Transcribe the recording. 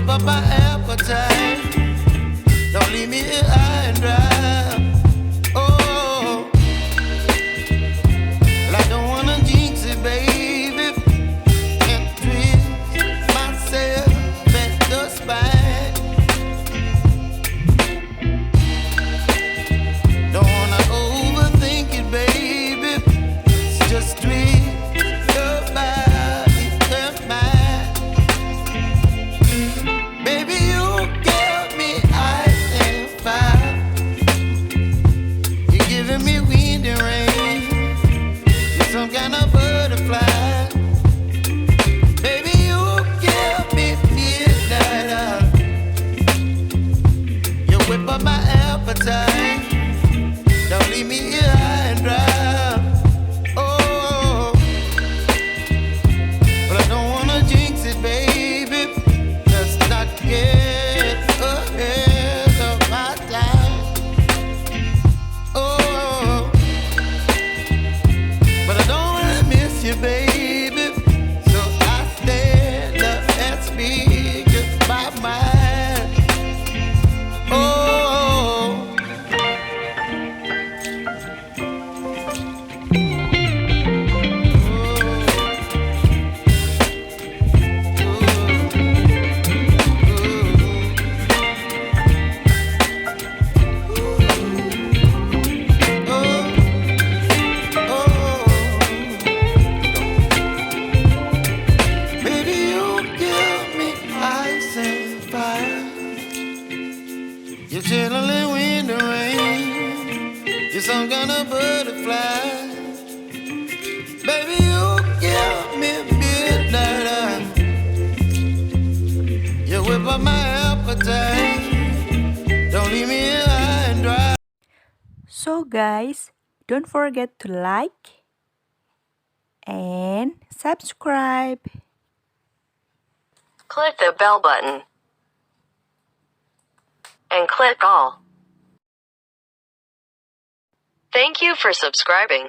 whip up my appetite. Don't leave me here high and dry. Oh, well, I don't wanna jinx it, baby, and twist myself at the spine. Don't wanna overthink it, baby. It's just twist your body and mine. Baby, you give me ice and fire. You're giving me wind and rain. You're some kind of butterfly. Baby, you give me midnight. You whip up my appetite. Don't leave me here high and dry. Oh, but I don't wanna jinx it, baby. Let's not get ahead of my time. Oh, but I don't wanna miss you, baby. So I stand up and speak my mind. Oh. Baby, you give me ice and fire. You're chilling wind and rain. You're some kind of butterfly. Baby, you give me midnight. You whip up my appetite. Don't leave me here high and dry. So guys, don't forget to like and subscribe. Click the bell button and click all. Thank you for subscribing.